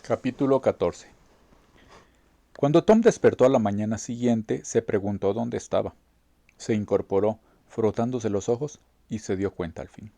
Capítulo 14. Cuando Tom despertó a la mañana siguiente, se preguntó dónde estaba. Se incorporó, frotándose los ojos, y se dio cuenta al fin.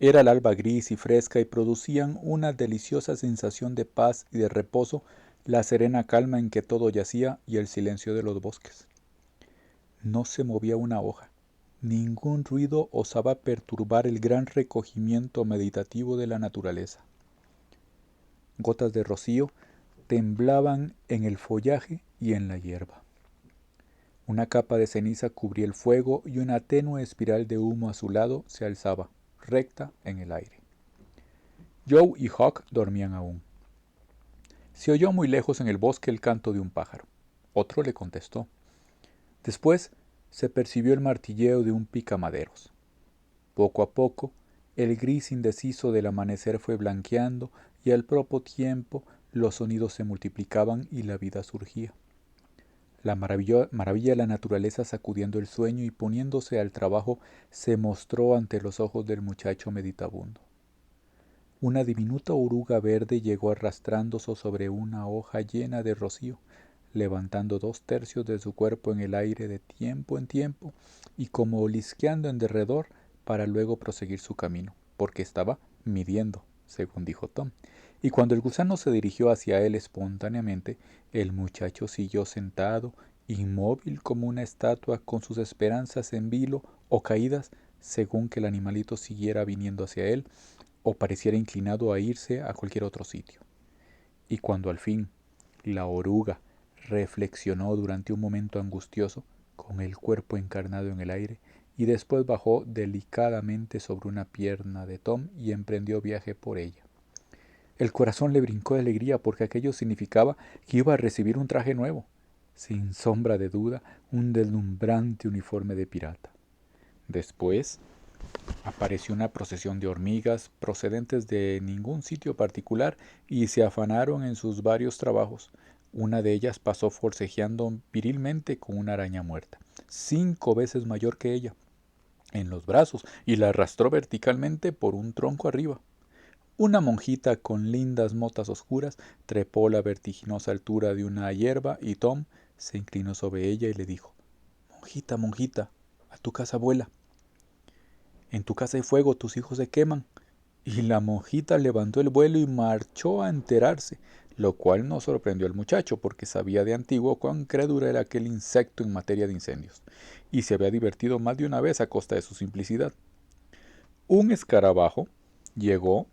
Era el alba gris y fresca y producían una deliciosa sensación de paz y de reposo la serena calma en que todo yacía y el silencio de los bosques. No se movía una hoja. Ningún ruido osaba perturbar el gran recogimiento meditativo de la naturaleza. Gotas de rocío temblaban en el follaje y en la hierba. Una capa de ceniza cubría el fuego y una tenue espiral de humo azulado se alzaba, recta en el aire. Joe y Huck dormían aún. Se oyó muy lejos en el bosque el canto de un pájaro. Otro le contestó. Después se percibió el martilleo de un picamaderos. Poco a poco, el gris indeciso del amanecer fue blanqueando y al propio tiempo los sonidos se multiplicaban y la vida surgía. La maravilla de la naturaleza sacudiendo el sueño y poniéndose al trabajo se mostró ante los ojos del muchacho meditabundo. Una diminuta oruga verde llegó arrastrándose sobre una hoja llena de rocío, levantando 2/3 de su cuerpo en el aire de tiempo en tiempo y como olisqueando en derredor para luego proseguir su camino, porque estaba midiendo, según dijo Tom. Y cuando el gusano se dirigió hacia él espontáneamente, el muchacho siguió sentado, inmóvil como una estatua, con sus esperanzas en vilo o caídas, según que el animalito siguiera viniendo hacia él, o pareciera inclinado a irse a cualquier otro sitio. Y cuando al fin la oruga reflexionó durante un momento angustioso, con el cuerpo encarnado en el aire, y después bajó delicadamente sobre una pierna de Tom y emprendió viaje por ella. El corazón le brincó de alegría porque aquello significaba que iba a recibir un traje nuevo, sin sombra de duda, un deslumbrante uniforme de pirata. Después apareció una procesión de hormigas procedentes de ningún sitio particular y se afanaron en sus varios trabajos. Una de ellas pasó forcejeando virilmente con una araña muerta, 5 veces mayor que ella, en los brazos, y la arrastró verticalmente por un tronco arriba. Una monjita con lindas motas oscuras trepó la vertiginosa altura de una hierba y Tom se inclinó sobre ella y le dijo: «Monjita, monjita, a tu casa vuela. En tu casa hay fuego, tus hijos se queman». Y la monjita levantó el vuelo y marchó a enterarse, lo cual no sorprendió al muchacho, porque sabía de antiguo cuán crédulo era aquel insecto en materia de incendios, y se había divertido más de una vez a costa de su simplicidad. Un escarabajo llegó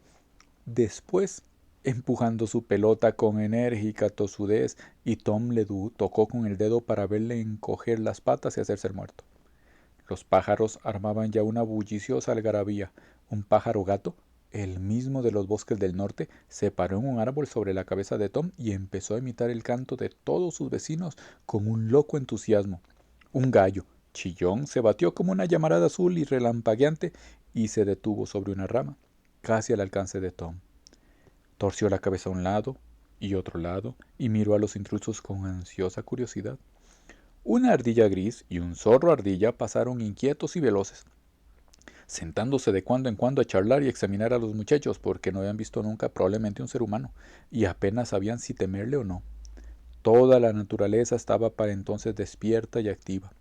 después, empujando su pelota con enérgica tosudez, y Tom le tocó con el dedo para verle encoger las patas y hacerse el muerto. Los pájaros armaban ya una bulliciosa algarabía. Un pájaro gato, el mismo de los bosques del norte, se paró en un árbol sobre la cabeza de Tom y empezó a imitar el canto de todos sus vecinos con un loco entusiasmo. Un gallo, chillón, se batió como una llamarada azul y relampagueante y se detuvo sobre una rama, casi al alcance de Tom. Torció la cabeza a un lado y otro lado y miró a los intrusos con ansiosa curiosidad. Una ardilla gris y un zorro ardilla pasaron inquietos y veloces, sentándose de cuando en cuando a charlar y examinar a los muchachos, porque no habían visto nunca probablemente un ser humano, y apenas sabían si temerle o no. Toda la naturaleza estaba para entonces despierta y activa.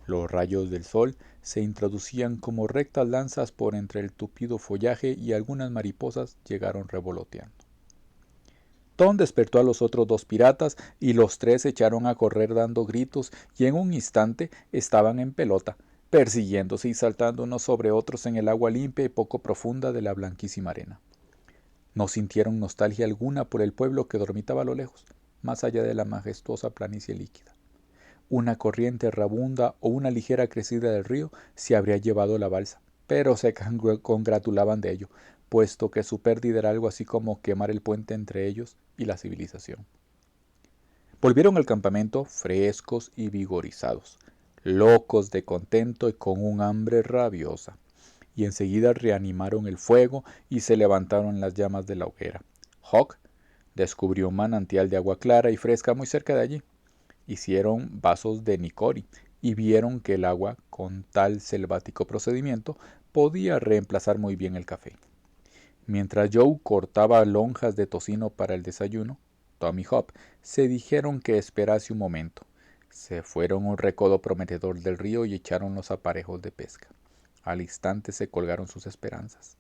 Los rayos del sol se introducían como rectas lanzas por entre el tupido follaje y algunas mariposas llegaron revoloteando. Tom despertó a los otros 2 piratas y los 3 se echaron a correr dando gritos y en un instante estaban en pelota, persiguiéndose y saltando unos sobre otros en el agua limpia y poco profunda de la blanquísima arena. No sintieron nostalgia alguna por el pueblo que dormitaba a lo lejos, más allá de la majestuosa planicie líquida. Una corriente rabunda o una ligera crecida del río se habría llevado la balsa, pero se congratulaban de ello, puesto que su pérdida era algo así como quemar el puente entre ellos y la civilización. Volvieron al campamento frescos y vigorizados, locos de contento y con un hambre rabiosa, y enseguida reanimaron el fuego y se levantaron las llamas de la hoguera. Huck descubrió un manantial de agua clara y fresca muy cerca de allí. Hicieron vasos de nicori y vieron que el agua, con tal selvático procedimiento, podía reemplazar muy bien el café. Mientras Joe cortaba lonjas de tocino para el desayuno, Tom y Hop se dijeron que esperase un momento. Se fueron a un recodo prometedor del río y echaron los aparejos de pesca. Al instante se colgaron sus esperanzas.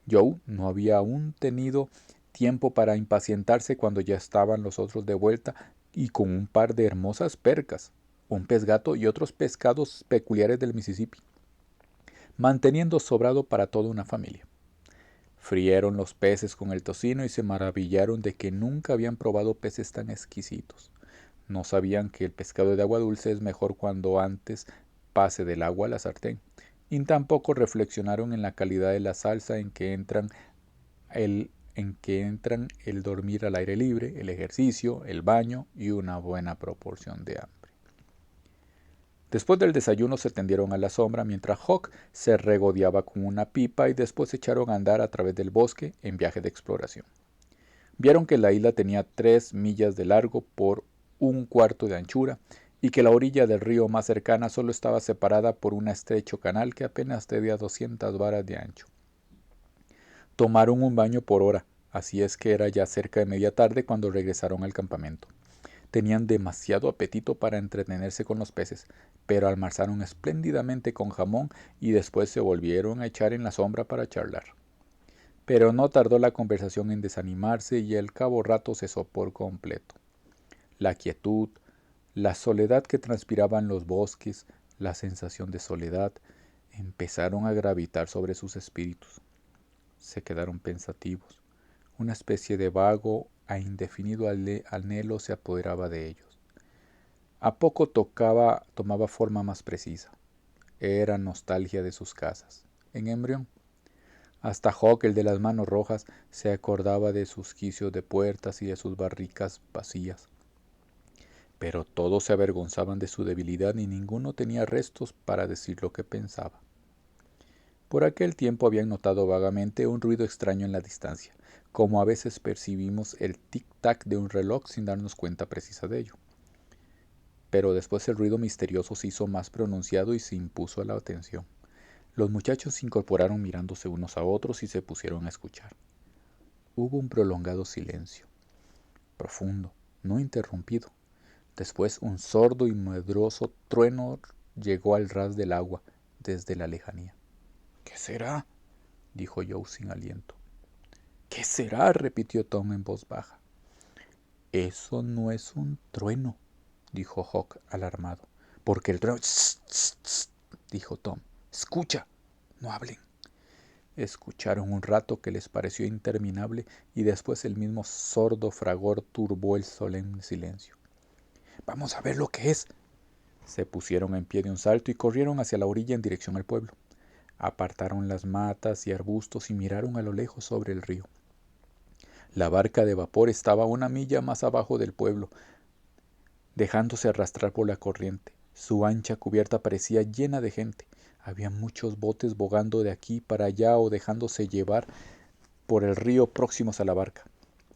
Joe no había aún tenido tiempo para impacientarse cuando ya estaban los otros de vuelta y con un par de hermosas percas, un pez gato y otros pescados peculiares del Mississippi, manteniendo sobrado para toda una familia. Frieron los peces con el tocino y se maravillaron de que nunca habían probado peces tan exquisitos. No sabían que el pescado de agua dulce es mejor cuando antes pase del agua a la sartén. Y tampoco reflexionaron en la calidad de la salsa en que entran el dormir al aire libre, el ejercicio, el baño y una buena proporción de hambre. Después del desayuno se tendieron a la sombra mientras Hawk se regodeaba con una pipa y después se echaron a andar a través del bosque en viaje de exploración. Vieron que la isla tenía 3 millas de largo por 1/4 de anchura y que la orilla del río más cercana solo estaba separada por un estrecho canal que apenas tenía 200 varas de ancho. Tomaron un baño por hora, así es que era ya cerca de media tarde cuando regresaron al campamento. Tenían demasiado apetito para entretenerse con los peces, pero almorzaron espléndidamente con jamón y después se volvieron a echar en la sombra para charlar. Pero no tardó la conversación en desanimarse y al cabo rato cesó por completo. La quietud, la soledad que transpiraban los bosques, la sensación de soledad, empezaron a gravitar sobre sus espíritus. Se quedaron pensativos. Una especie de vago e indefinido anhelo se apoderaba de ellos. A poco tomaba forma más precisa. Era nostalgia de sus casas, en embrión. Hasta Hawk, el de las manos rojas, se acordaba de sus quicios de puertas y de sus barricas vacías. Pero todos se avergonzaban de su debilidad y ninguno tenía restos para decir lo que pensaba. Por aquel tiempo habían notado vagamente un ruido extraño en la distancia, como a veces percibimos el tic-tac de un reloj sin darnos cuenta precisa de ello. Pero después el ruido misterioso se hizo más pronunciado y se impuso a la atención. Los muchachos se incorporaron mirándose unos a otros y se pusieron a escuchar. Hubo un prolongado silencio, profundo, no interrumpido. Después un sordo y medroso trueno llegó al ras del agua desde la lejanía. —¿Qué será? —dijo Joe sin aliento. —¿Qué será? —repitió Tom en voz baja. —Eso no es un trueno —dijo Hawk alarmado—, porque el trueno... —Tss, tss, tss —dijo Tom—, escucha, no hablen. Escucharon un rato que les pareció interminable y después el mismo sordo fragor turbó el solemne silencio. —Vamos a ver lo que es. Se pusieron en pie de un salto y corrieron hacia la orilla en dirección al pueblo. Apartaron las matas y arbustos y miraron a lo lejos sobre el río. La barca de vapor estaba 1 milla más abajo del pueblo, dejándose arrastrar por la corriente. Su ancha cubierta parecía llena de gente. Había muchos botes bogando de aquí para allá o dejándose llevar por el río próximos a la barca.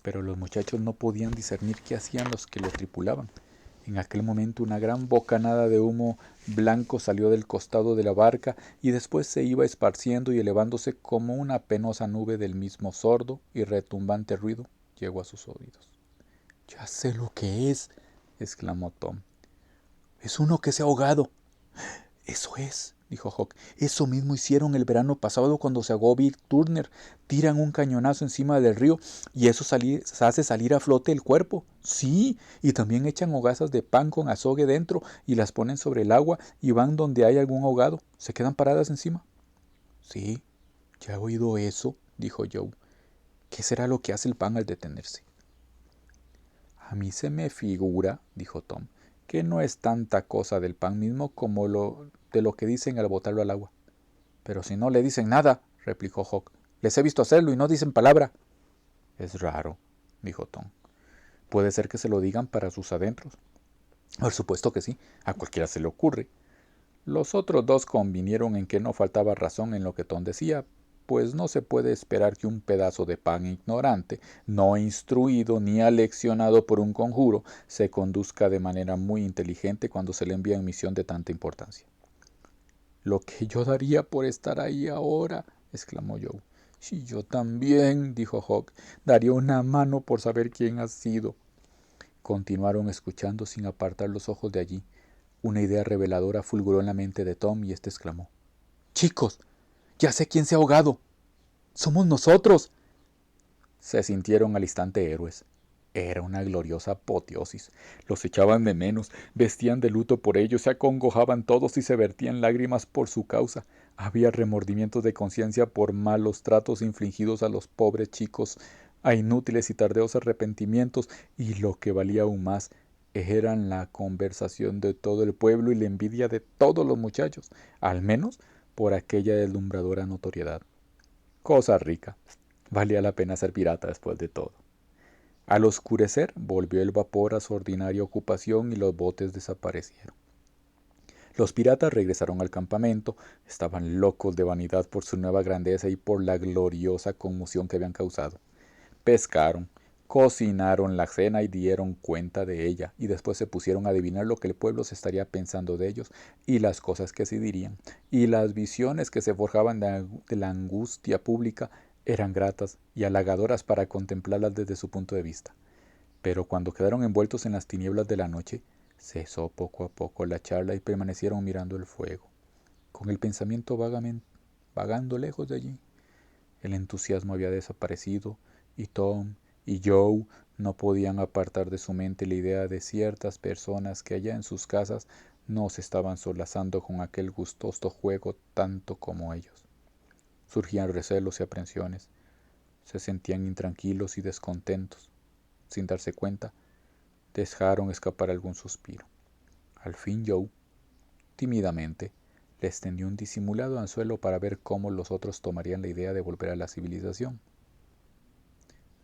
Pero los muchachos no podían discernir qué hacían los que lo tripulaban. En aquel momento una gran bocanada de humo blanco salió del costado de la barca y después se iba esparciendo y elevándose como una penosa nube del mismo sordo y retumbante ruido llegó a sus oídos. —Ya sé lo que es —exclamó Tom—. Es uno que se ha ahogado. —Eso es —dijo Hawk—, eso mismo hicieron el verano pasado cuando se ahogó Bill Turner. Tiran un cañonazo encima del río y eso hace salir a flote el cuerpo. Sí, y también echan hogazas de pan con azogue dentro y las ponen sobre el agua y van donde hay algún ahogado. Se quedan paradas encima. —Sí, ya he oído eso —dijo Joe—. ¿Qué será lo que hace el pan al detenerse? —A mí se me figura —dijo Tom— que no es tanta cosa del pan mismo como de lo que dicen al botarlo al agua. —Pero si no le dicen nada —replicó Hawk—, les he visto hacerlo y no dicen palabra. —Es raro —dijo Tom—. Puede ser que se lo digan para sus adentros. Por supuesto que sí, a cualquiera se le ocurre. Los otros dos convinieron en que no faltaba razón en lo que Tom decía, pues no se puede esperar que un pedazo de pan ignorante, no instruido ni aleccionado por un conjuro, se conduzca de manera muy inteligente cuando se le envía en misión de tanta importancia. —Lo que yo daría por estar ahí ahora —exclamó Joe—. Y yo también, dijo Hawk, daría una mano por saber quién ha sido. Continuaron escuchando sin apartar los ojos de allí. Una idea reveladora fulguró en la mente de Tom y éste exclamó: ¡Chicos! ¡Ya sé quién se ha ahogado! ¡Somos nosotros! Se sintieron al instante héroes. Era una gloriosa apoteosis. Los echaban de menos, vestían de luto por ellos, se acongojaban todos y se vertían lágrimas por su causa. Había remordimientos de conciencia por malos tratos infligidos a los pobres chicos, a inútiles y tardíos arrepentimientos, y lo que valía aún más, eran la conversación de todo el pueblo y la envidia de todos los muchachos, al menos por aquella deslumbradora notoriedad. Cosa rica. Valía la pena ser pirata después de todo. Al oscurecer volvió el vapor a su ordinaria ocupación y los botes desaparecieron. Los piratas regresaron al campamento, estaban locos de vanidad por su nueva grandeza y por la gloriosa conmoción que habían causado. Pescaron, cocinaron la cena y dieron cuenta de ella, y después se pusieron a adivinar lo que el pueblo se estaría pensando de ellos, y las cosas que se dirían, y las visiones que se forjaban de la angustia pública eran gratas y halagadoras para contemplarlas desde su punto de vista. Pero cuando quedaron envueltos en las tinieblas de la noche, cesó poco a poco la charla y permanecieron mirando el fuego, con el pensamiento vagando lejos de allí. El entusiasmo había desaparecido y Tom y Joe no podían apartar de su mente la idea de ciertas personas que allá en sus casas no se estaban solazando con aquel gustoso juego tanto como ellos. Surgían recelos y aprensiones, se sentían intranquilos y descontentos. Sin darse cuenta, dejaron escapar algún suspiro. Al fin Joe, tímidamente, les tendió un disimulado anzuelo para ver cómo los otros tomarían la idea de volver a la civilización.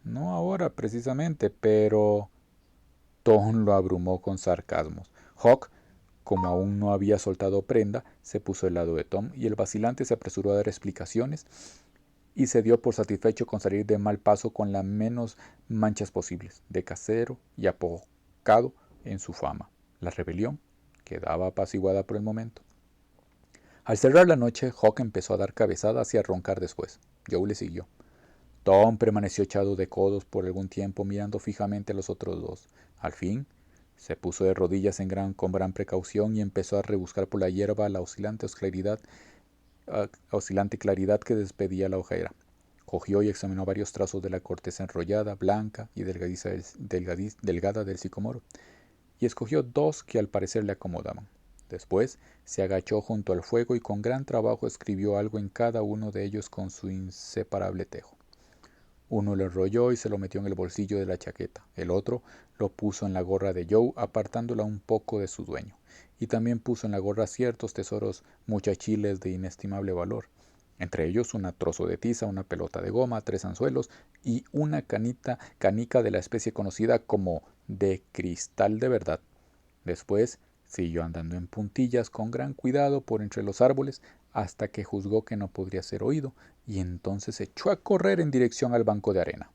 No ahora precisamente, pero Tom lo abrumó con sarcasmos. Hawk, como aún no había soltado prenda, se puso al lado de Tom y el vacilante se apresuró a dar explicaciones y se dio por satisfecho con salir de mal paso con las menos manchas posibles, de casero y apocado en su fama. La rebelión quedaba apaciguada por el momento. Al cerrar la noche, Hawk empezó a dar cabezadas y a roncar después. Joe le siguió. Tom permaneció echado de codos por algún tiempo mirando fijamente a los otros dos. Al fin, se puso de rodillas con gran precaución y empezó a rebuscar por la hierba la oscilante claridad que despedía la hoguera. Cogió y examinó varios trazos de la corteza enrollada, blanca y delgada del sicomoro, y escogió dos que al parecer le acomodaban. Después se agachó junto al fuego y con gran trabajo escribió algo en cada uno de ellos con su inseparable tejo. Uno lo enrolló y se lo metió en el bolsillo de la chaqueta. El otro lo puso en la gorra de Joe, apartándola un poco de su dueño. Y también puso en la gorra ciertos tesoros muchachiles de inestimable valor. Entre ellos un trozo de tiza, una pelota de goma, 3 anzuelos y una canica de la especie conocida como de cristal de verdad. Después siguió andando en puntillas con gran cuidado por entre los árboles hasta que juzgó que no podría ser oído, y entonces echó a correr en dirección al banco de arena.